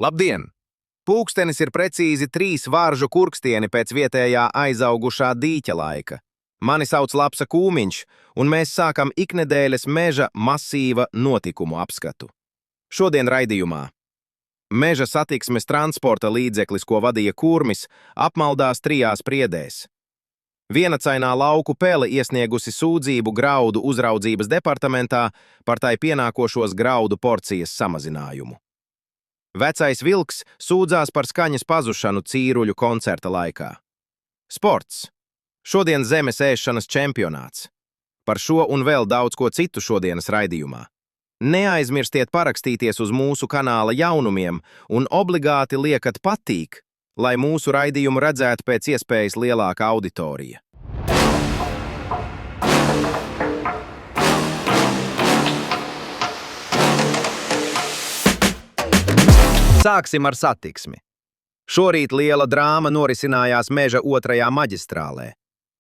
Labdien! Pulkstenis ir precīzi 3 varžu kurkstieni pēc vietējā aizaugušā dīķa laika. Mani sauc Lapsa Kūmiņš, un mēs sākam iknedēļas meža masīva notikumu apskatu. Šodien raidījumā. Meža satiksmes transporta līdzeklis, ko vadīja Kurmis, apmaldās 3 priedēs. Vienacainā lauku pele iesniegusi sūdzību graudu uzraudzības departamentā par tai pienākošos graudu porcijas samazinājumu. Vecais vilks sūdzās par skaņas pazušanu Cīruļu koncerta laikā. Sports. Šodien zemes ēšanas čempionāts. Par šo un vēl daudz ko citu šodienas raidījumā. Neaizmirstiet parakstīties uz mūsu kanāla jaunumiem un obligāti liekat patīk, lai mūsu raidījumu redzētu pēc iespējas lielāka auditorija. Sāksim ar satiksmi. Šorīt liela drāma norisinājās meža 2. maģistrālē.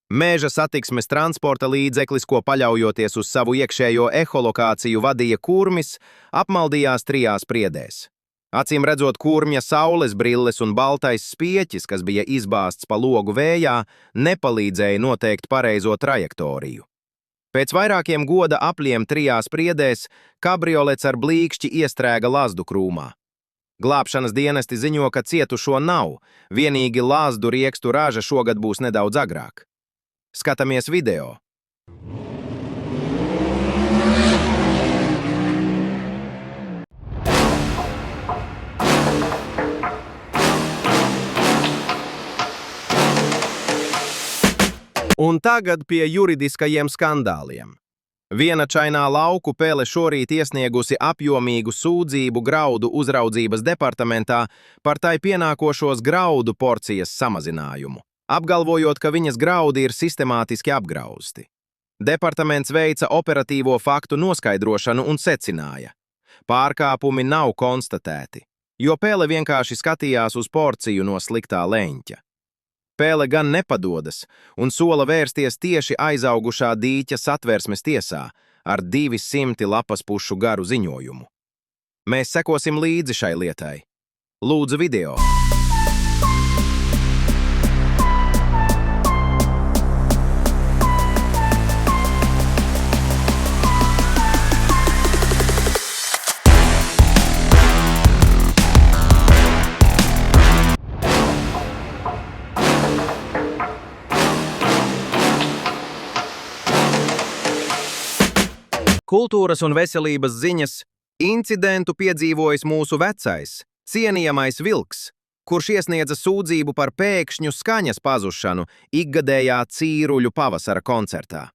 Meža satiksmes transporta līdzeklis, ko paļaujoties uz savu iekšējo eholokāciju vadīja Kurmis, apmaldījās 3 priedēs. Acīm redzot, Kurmja saules brilles un baltais spieķis, kas bija izbāzts pa logu vējā, nepalīdzēja noteikt pareizo trajektoriju. Pēc vairākiem goda apļiem 3 priedēs kabriolets ar blīkšķi iestrēga lazdu krūmā. Glābšanas dienesti ziņo, ka cietušo nav, vienīgi lazdu riekstu raža šogad būs nedaudz agrāk. Skatāmies video. Un tagad pie juridiskajiem skandāliem. Vienačainā lauku pele šorīt iesniegusi apjomīgu sūdzību graudu uzraudzības departamentā par tai pienākošos graudu porcijas samazinājumu, apgalvojot, ka viņas graudi ir sistemātiski apgrausti. Departaments veica operatīvo faktu noskaidrošanu un secināja: pārkāpumi nav konstatēti, jo pele vienkārši skatījās uz porciju no sliktā leņķa. Pele gan nepadodas un sola vērsties tieši aizaugušā dīķa satversmes tiesā ar 200 lapas pušu garu ziņojumu. Mēs sekosim līdzi šai lietai. Lūdzu video. Kultūras un veselības ziņas incidentu piedzīvojis mūsu vecais, cienījamais vilks, kurš iesniedza sūdzību par pēkšņu skaņas pazušanu ikgadējā Cīruļu pavasara koncertā.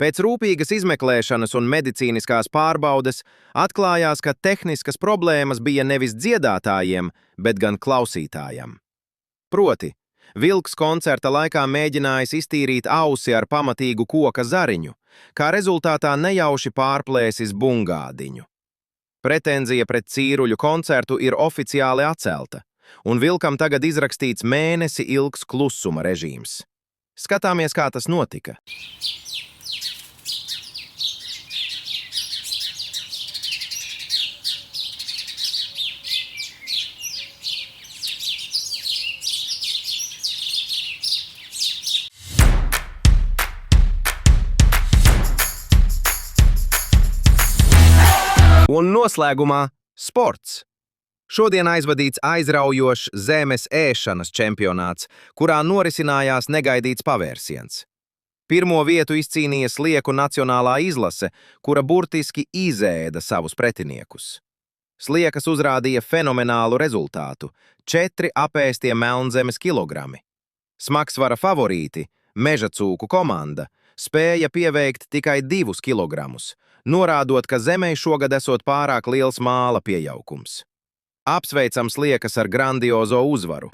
Pēc rūpīgas izmeklēšanas un medicīniskās pārbaudes atklājās, ka tehniskas problēmas bija nevis dziedātājiem, bet gan klausītājam. Proti, vilks koncerta laikā mēģinājis iztīrīt ausi ar pamatīgu koka zariņu, kā rezultātā nejauši pārplēsis bungādiņu. Pretenzija pret Cīruļu koncertu ir oficiāli atcelta, un vilkam tagad izrakstīts mēnesi ilgs klusuma režīms. Skatāmies, kā tas notika. Un noslēgumā sports. Šodien aizvadīts aizraujošs zemes ēšanas čempionāts, kurā norisinājās negaidīts pavērsiens. Pirmo vietu izcīnīja slieku nacionālā izlase, kura burtiski izēda savus pretiniekus. Sliekas uzrādīja fenomenālu rezultātu – 4 apēstie melnzemes kilogrami. Smagsvara favorīti, meža cūku komanda, spēja pieveikt tikai 2 kilogramus, norādot, ka zemei šogad esot pārāk liels māla piejaukums. Apsveicam sliekas ar grandiozo uzvaru.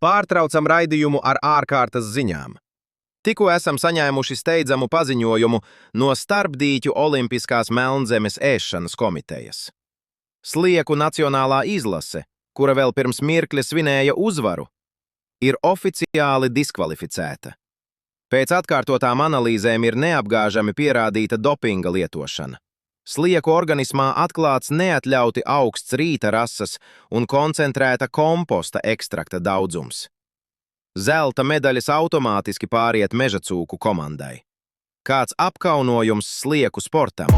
Pārtraucam raidījumu ar ārkārtas ziņām. Tikko esam saņēmuši steidzamu paziņojumu no Starpdīķu Olimpiskās melnzemes ēšanas komitejas. Slieku nacionālā izlase, kura vēl pirms mirkļa svinēja uzvaru, ir oficiāli diskvalificēta. Pēc atkārtotām analīzēm ir neapgāžami pierādīta dopinga lietošana. Slieku organismā atklāts neatļauti augsts rīta rases un koncentrēta komposta ekstrakta daudzums. Zelta medaļas automātiski pāriet mežacūku komandai. Kāds apkaunojums slieku sportam?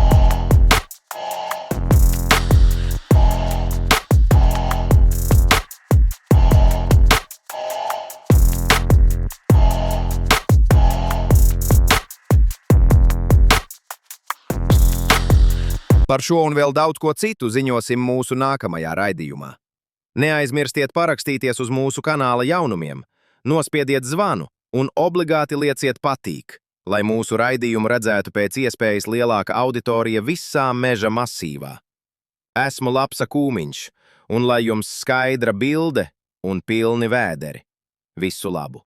Par šo un vēl daudz ko citu ziņosim mūsu nākamajā raidījumā. Neaizmirstiet parakstīties uz mūsu kanāla jaunumiem, nospiediet zvanu un obligāti lieciet patīk, lai mūsu raidījumu redzētu pēc iespējas lielāka auditorija visā meža masīvā. Esmu Lapsa Kūmiņš, un lai jums skaidra bilde un pilni vēderi. Visu labu!